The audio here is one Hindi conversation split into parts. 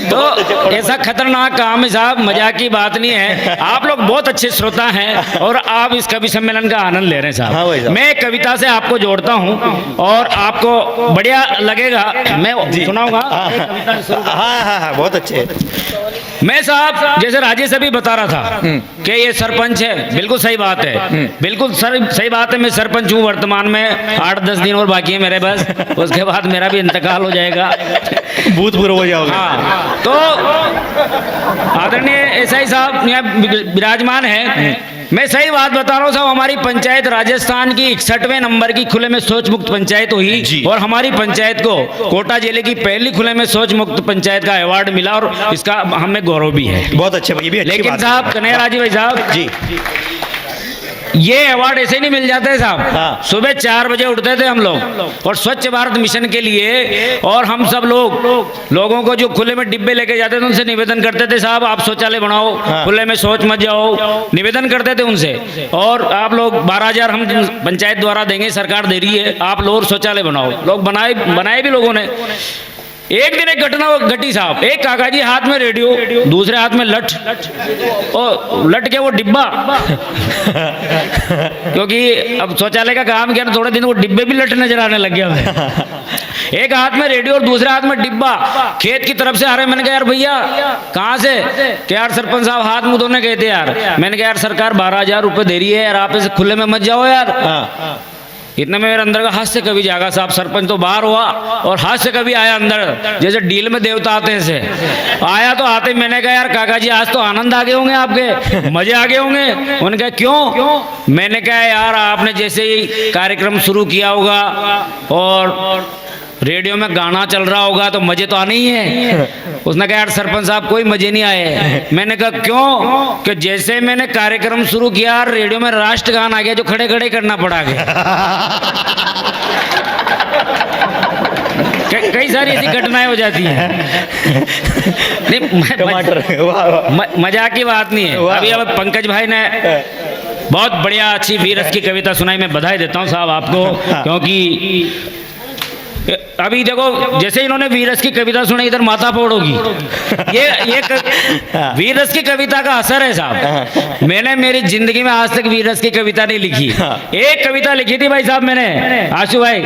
तो ऐसा खतरनाक काम है साहब, मजाक की बात नहीं है। आप लोग बहुत अच्छे श्रोता हैं और आप इस कवि सम्मेलन का आनंद ले रहे हैं हाँ भाई साहब। साहब। मैं कविता से आपको जोड़ता हूं और आपको बढ़िया लगेगा। मैं सुनाऊंगा एक कविता शुरू कर- हाँ, बहुत अच्छे। मैं साहब जैसे राजेश अभी बता रहा था कि ये सरपंच है, बिल्कुल सही बात है, बिल्कुल सही बात है। मैं सरपंच हूँ वर्तमान में, 8-10 दिन और बाकी है मेरे पास, उसके बाद मेरा भी इंतकाल हो जाएगा। भूतपूर्व हो जाओगे। हाँ, तो आदरणीय एसआई साहब यहाँ विराजमान है। मैं सही बात बता रहा हूँ साहब, हमारी पंचायत राजस्थान की 61वें नंबर की खुले में शौच मुक्त पंचायत हुई जी। और हमारी पंचायत को कोटा जिले की पहली खुले में शौच मुक्त पंचायत का अवार्ड मिला और इसका हमें गौरव भी है। बहुत अच्छे भाई, ये भी अच्छी लेकिन बात साहब कन्हैया राजी भाई साहब जी। ये अवार्ड ऐसे नहीं मिल जाते साहब। हाँ। सुबह 4 बजे उठते थे हम लोग और स्वच्छ भारत मिशन के लिए, और हम सब लोगों को जो खुले में डिब्बे लेके जाते थे उनसे निवेदन करते थे साहब आप शौचालय बनाओ, हाँ। खुले में शौच मत जाओ, निवेदन करते थे उनसे। और आप लोग 12,000 हम पंचायत द्वारा देंगे, सरकार दे रही है, आप लोग शौचालय बनाओ। लोग बनाए भी लोगों ने। एक दिन एक घटना घटी साहब, एक काका जी हाथ में रेडियो, दूसरे हाथ में लठ, और लठ के वो डिब्बा क्योंकि अब शौचालय का काम किया ना, थोड़े दिन वो डिब्बे भी लठ नजर आने लग गया हमें। एक हाथ में रेडियो और दूसरे हाथ में डिब्बा, खेत की तरफ से आ रहे। मैंने कहा यार भैया कहाँ से? कि यार सरपंच साहब हाथ मुंह धोने गए थे यार। मैंने कहा यार सरकार 12,000 रुपए दे रही है यार, आप इसे खुले में मत जाओ यार। इतने में मेरे अंदर का हास्य कवि जागा साहब। सरपंच तो बाहर हुआ और हास्य कवि आया अंदर, जैसे डील में देवता आते हैं से आया। तो आते मैंने कहा यार काका जी आज तो आनंद आ गए होंगे आपके, मजे आ गए होंगे। उन्होंने कहा क्यों? मैंने कहा यार आपने जैसे ही कार्यक्रम शुरू किया होगा और रेडियो में गाना चल रहा होगा तो मजे तो आने ही है। उसने कहा यार सरपंच साहब कोई मजे नहीं आए। मैंने कहा क्यों? कि जैसे मैंने कार्यक्रम शुरू किया रेडियो में राष्ट्रगान आ गया जो खड़े खड़े करना पड़ा गया। कई सारी ऐसी घटनाएं हो जाती हैं। नहीं टमाटर मजाक की बात नहीं है। अभी अब पंकज भाई ने बहुत बढ़िया अच्छी वीरस की कविता सुनाई। मैं बधाई देता हूँ साहब आपको, क्योंकि अभी देखो जैसे इन्होंने वीरस की कविता सुनी इधर माथा फोड़ोगी। ये वीरस की कविता का असर है साहब। मैंने मेरी जिंदगी में आज तक वीरस की कविता नहीं लिखी। एक कविता लिखी थी भाई साहब मैंने, आशु भाई,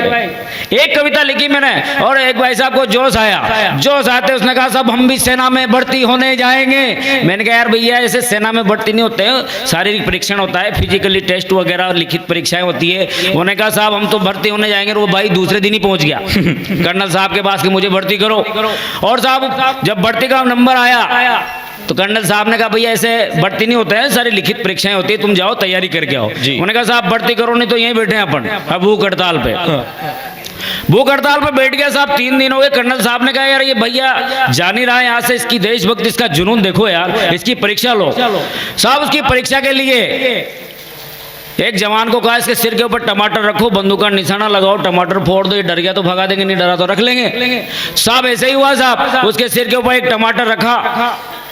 एक कविता लिखी मैंने, और एक भाई साहब को जोश आया। जोश आते उसने कहा साहब हम भी सेना में भर्ती होने जाएंगे। मैंने कहा यार भैया ऐसे सेना में भर्ती नहीं होते हैं, शारीरिक परीक्षण होता है, फिजिकली टेस्ट वगैरह और लिखित परीक्षाएं होती है। उन्होंने कहा साहब हम तो भर्ती होने जाएंगे। वो भाई दूसरे दिन ही पहुंच गया कर्नल साहब के पास कि मुझे भर्ती करो। और साहब जब भर्ती का नंबर आया तो कर्नल साहब ने कहा भैया ऐसे भर्ती नहीं होता है, सारी लिखित परीक्षाएं होती है, तुम जाओ तैयारी करके आओ। उन्होंने कहा साहब भर्ती करो नहीं तो यहीं बैठे हैं अपन अब भूख हड़ताल पे। भूख हड़ताल पे बैठ गया साहब। 3 दिन हो गए। कर्नल साहब ने कहा यार ये भैया जा नहीं रहा है यहाँ से, इसकी देशभक्ति इसका जुनून देखो यार, इसकी परीक्षा लो। साहब उसकी परीक्षा के लिए एक जवान को कहा इसके सिर के ऊपर टमाटर रखो, बंदूक का निशाना लगाओ, टमाटर फोड़ दो, ये डर गया तो भगा देंगे, नहीं डरा तो रख लेंगे। साहब ऐसे ही हुआ साहब। उसके सिर के ऊपर एक टमाटर रखा,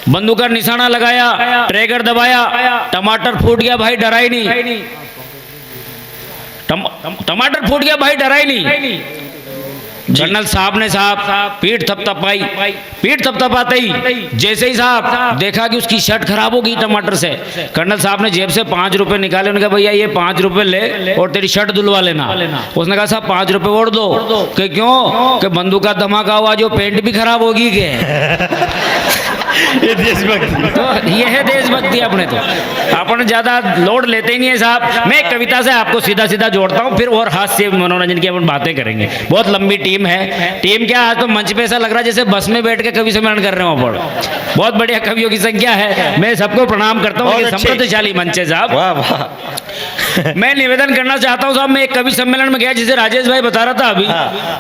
बंदूक का निशाना लगाया, ट्रिगर दबाया, टमाटर फूट गया भाई, डरा ही नहीं। टमाटर फूट गया भाई, डरा ही नहीं। कर्नल साहब ने पीठ थपथपाई। पीठ थपथपाते ही जैसे ही साहब देखा कि उसकी शर्ट खराब हो गई टमाटर से, कर्नल साहब ने जेब से 5 रुपए निकाले। उन्होंने कहा भैया ये 5 रुपए ले और तेरी शर्ट धुलवा लेना। उसने कहा साहब 5 रुपए और दो। कि क्यों? कि बंदूक का धमाका हुआ जो पेंट भी खराब होगी के। ये देशभक्ति, तो ये है देशभक्ति। अपने तो अपन ज्यादा लोड लेते ही नहीं है साहब। मैं कविता से आपको सीधा सीधा जोड़ता हूँ, फिर और हास्य मनोरंजन की अपन बातें करेंगे। बहुत लंबी टीम है। टीम क्या आज तो मंच पे ऐसा लग रहा है जैसे बस में बैठ के कवि सम्मेलन कर रहे हो। बहुत बढ़िया कवियों की संख्या है। मैं सबको प्रणाम करता हूँ। समृद्धशाली मंच है साहब। वाह वाह। मैं निवेदन करना चाहता हूँ साहब, मैं एक कवि सम्मेलन में गया जिसे राजेश भाई बता रहा था अभी।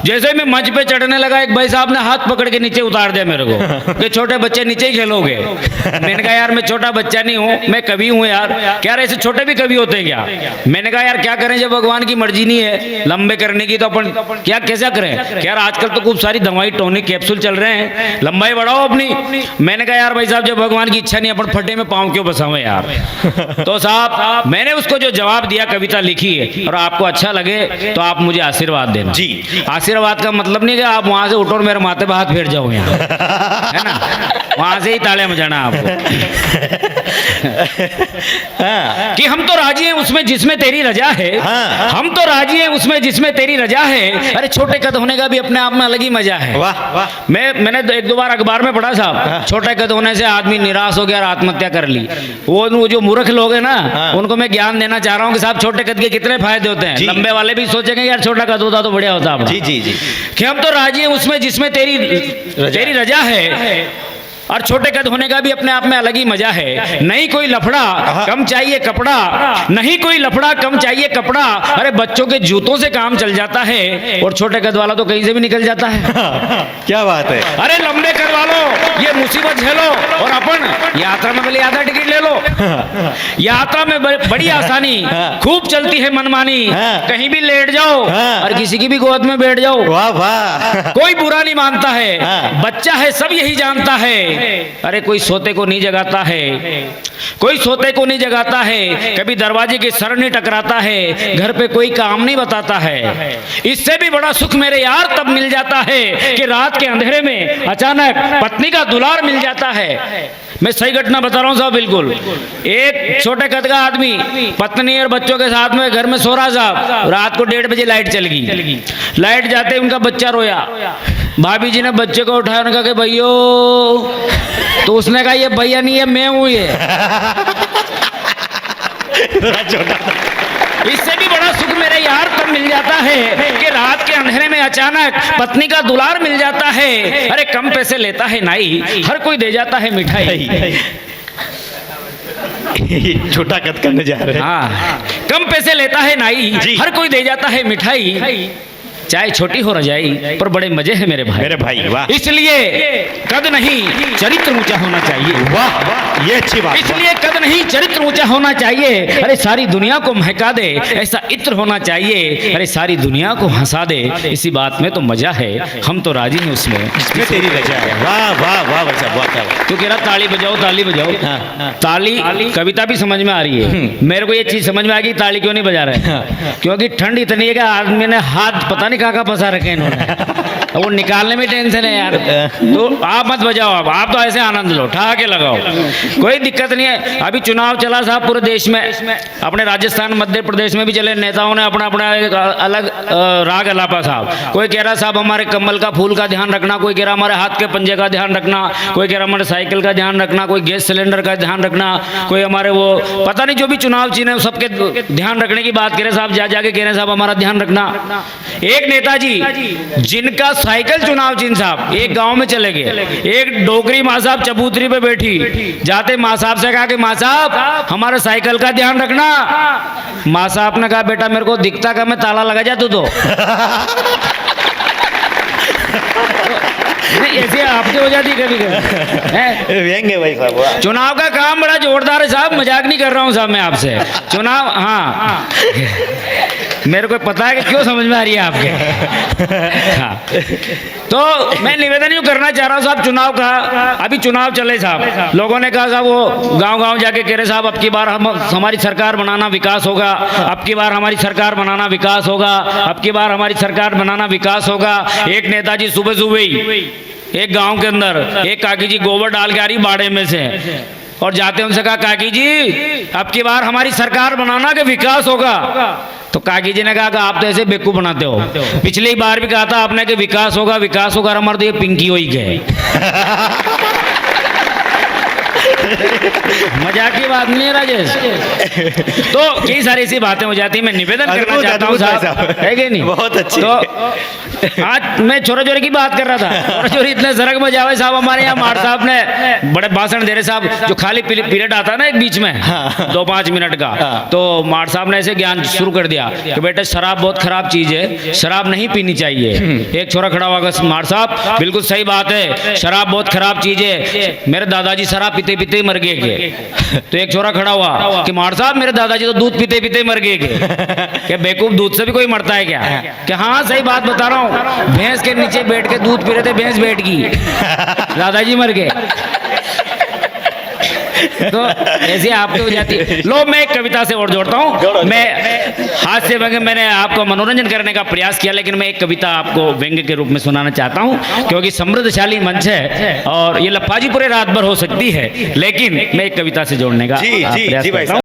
जैसे मैं मंच पे चढ़ने लगा एक भाई साहब ने हाथ पकड़ के नीचे उतार दिया मेरे को कि छोटे बच्चे नीचे ही खेलोगे। मैंने कहा यार मैं छोटा बच्चा नहीं हूँ, मैं कवि हूँ यार। क्या ऐसे छोटे भी कवि होते हैं क्या? मैंने कहा यार क्या करें जब भगवान की मर्जी नहीं है लंबे करने की तो अपन क्या कैसा करें? यार आजकल तो खूब सारी दवाई टॉनिक कैप्सूल चल रहे हैं, लंबाई बढ़ाओ अपनी। मैंने कहा यार भाई साहब जब भगवान की इच्छा नहीं अपन फटे में पाँव क्यों बसावे यार। तो साहब मैंने उसको जो जो जवाब दिया, कविता लिखी है और आपको अच्छा लगे तो आप मुझे आशीर्वाद देना। जी। आशीर्वाद का मतलब नहीं कि आप वहां से उठो और मेरे माथे पे हाथ फेर जाओ यहाँ, है ना, वहां से ही तालियां बजाना आपको। हाँ, कि हम तो राजी हैं उसमें जिसमें तेरी रजा है, हाँ। हम तो राजी हैं उसमें जिसमें तेरी रजा है। अरे छोटे कद होने का भी अपने आप में अलग ही मजा है। वाह वाह। मैंने एक दो बार अखबार में पढ़ा साहब, छोटे कद होने से आदमी निराश हो गया और आत्महत्या कर ली। वो जो मूर्ख लोग हैं ना, हाँ। उनको मैं ज्ञान देना चाह रहा हूँ कि साहब छोटे कद के कितने फायदे होते हैं। जी। लंबे वाले भी सोचेंगे यार छोटा कद होता तो बढ़िया होता अपना। जी जी जी। कि हम तो राजी हैं उसमें जिसमें तेरी रजा है, और छोटे कद होने का भी अपने आप में अलग ही मजा है। नहीं कोई लफड़ा कम चाहिए कपड़ा, नहीं कोई लफड़ा कम चाहिए कपड़ा। अरे बच्चों के जूतों से काम चल जाता है और छोटे कद वाला तो कहीं से भी निकल जाता है। क्या बात है। अरे लंबे कद वालों ये मुसीबत झेलो और अपन यात्रा में भले आधा टिकट ले लो। यात्रा में बड़ी आसानी, खूब चलती है मनमानी, कहीं भी लेट जाओ और किसी की भी गोद में बैठ जाओ। वाह वाह। कोई बुरा नहीं मानता है, बच्चा है सब यही जानता है। अरे कोई सोते को नहीं जगाता है, कोई सोते को नहीं जगाता है, कभी दरवाजे की सर नहीं टकराता है, घर पे कोई काम नहीं बताता है। इससे भी बड़ा सुख मेरे यार तब मिल जाता है कि रात के अंधेरे में अचानक पत्नी का दुलार मिल जाता है। मैं सही घटना बता रहा हूँ साहब, बिल्कुल। एक छोटे कद का आदमी पत्नी और बच्चों के साथ में घर में सो रहा साहब, रात को 1:30 बजे लाइट चल गई। लाइट जाते ही उनका बच्चा रोया। भाभी जी ने बच्चे को उठाया, उन्होंने कहा कि भैयो, तो उसने कहा ये भैया नहीं है मैं हूं ये। इससे भी बड़ा सुख मेरे यार तब मिल जाता है कि रात के अंधेरे में अचानक पत्नी का दुलार मिल जाता है। अरे कम पैसे लेता है नाई, हर कोई दे जाता है मिठाई। छोटा कद करने जा रहे हैं। हाँ, कम पैसे लेता है नाई, हर कोई दे जाता है मिठाई। चाहे छोटी हो रजाई पर बड़े मजे हैं मेरे भाई। मेरे भाई वाह। इसलिए कद नहीं चरित्र ऊंचा होना चाहिए। वाह वाह, ये अच्छी बात। इसलिए कद नहीं चरित्र ऊंचा होना चाहिए। अरे सारी दुनिया को महका दे ऐसा इत्र होना चाहिए। अरे सारी दुनिया को हंसा दे, इसी बात में तो मजा है। हम तो राजी हैं उसमें इसमें तेरी रजा है। वाह वाह वाह भाई साहब, वाह। तो कह रहा ताली बजाओ ताली बजाओ। हाँ। ताली कविता भी समझ में आ रही है। मेरे को ये चीज समझ में आ गई ताली क्यों नहीं बजा रहे, क्योंकि ठंड इतनी है कि आदमी ने हाथ पता नहीं कहाँ फंसा रखे इन्होंने, वो निकालने में टेंशन है यार। तो आप मत बजाओ, आप तो ऐसे आनंद लो, ठहाके लगाओ, कोई दिक्कत नहीं है। अभी चुनाव चला साहब पूरे देश में, अपने राजस्थान मध्य प्रदेश में भी चले, नेताओं ने अपना अपना एक अलग राग अलापा साहब। कोई कह रहा साहब हमारे कमल का फूल का ध्यान रखना, कोई कह रहा हमारे हाथ के पंजे का ध्यान रखना, कोई कह रहा हमारे साइकिल का ध्यान रखना, कोई गैस सिलेंडर का ध्यान रखना, कोई हमारे वो पता नहीं जो भी चुनाव चिन्ह सबके ध्यान रखने की बात करे साहब। जाके कह रहे साहब हमारा ध्यान रखना। एक नेताजी जिनका साइकिल चुनाव चिन्ह साहब एक गांव में चले गए, एक डोगरी माँ साहब चबूतरी पे बैठी, जाते माँ साहब से कहा कि माँ साहब हमारे साइकिल का ध्यान रखना। माँ साहब ने कहा बेटा मेरे को दिखता का मैं ताला लगा जा तू तो। ऐसे आपके हो जाती कभी कभी व्यंग्य भाई साहब। चुनाव का काम बड़ा जोरदार है साहब, मजाक नहीं कर रहा हूँ साहब मैं आपसे। चुनाव हाँ मेरे को पता है कि क्यों समझ में आ रही है आपके। हाँ तो मैं निवेदन यूँ करना चाह रहा हूँ साहब, चुनाव का अभी चुनाव चले साहब, लोगों ने कहा साहब वो गांव-गांव जाके कह रहे साहब अब की बार हम हमारी सरकार बनाना विकास होगा, अब की बार हमारी सरकार बनाना विकास होगा, अब की बार हमारी सरकार बनाना विकास होगा। एक नेताजी सुबह सुबह ही एक गांव के अंदर एक काकी जी गोबर डाल के आ रही बाड़े में से, और जाते उनसे कहा काकी जी अब की बार हमारी सरकार बनाना के विकास होगा। तो काकी जी ने कहा कि आप तो ऐसे बेवकूफ बनाते हो, पिछली बार भी कहा था आपने कि विकास होगा विकास होगा, हमारे तो ये पिंकी हो ही गए। मजाक की बात नहीं है राजेश। तो कई सारी ऐसी बातें हो जाती है, मैं निवेदन करना चाहता हूँ साहब, है कि नहीं? बहुत अच्छी। तो आज मैं छोरा छोरी की बात कर रहा था, छोरा छोरी इतने सरक में जावे साहब, हमारे यहाँ मार साहब ने बड़े भाषण दे रहे साहब, जो खाली पीरियड आता है ना एक बीच में 2-5 मिनट का, तो मार साहब ने ऐसे ज्ञान शुरू कर दिया कि बेटा शराब बहुत खराब चीज है, शराब नहीं पीनी चाहिए। एक छोरा खड़ा हुआ मार साहब बिल्कुल सही बात है, शराब बहुत खराब चीज है, मेरे दादाजी शराब पीते पीते मर गए। तो एक छोरा खड़ा हुआ कि मार साहब मेरे दादाजी तो दूध पीते पीते मर गए। क्या बेवकूफ दूध से भी कोई मरता है क्या? कि हाँ सही बात बता रहा हूँ, भैंस के नीचे बैठ के दूध पी रहे थे, भैंस बैठ गई, दादाजी मर गए। तो ऐसे आप तो हो जाती है। लो मैं एक कविता से और जोड़ता हूँ। मैं हास्य व्यंग्य मैंने आपको मनोरंजन करने का प्रयास किया, लेकिन मैं एक कविता आपको व्यंग्य के रूप में सुनाना चाहता हूँ, क्योंकि समृद्धशाली मंच है और ये लप्पाजी पूरे रात भर हो सकती है, लेकिन मैं एक कविता से जोड़ने का जी, जी, प्रयास जी भाई करता हूँ।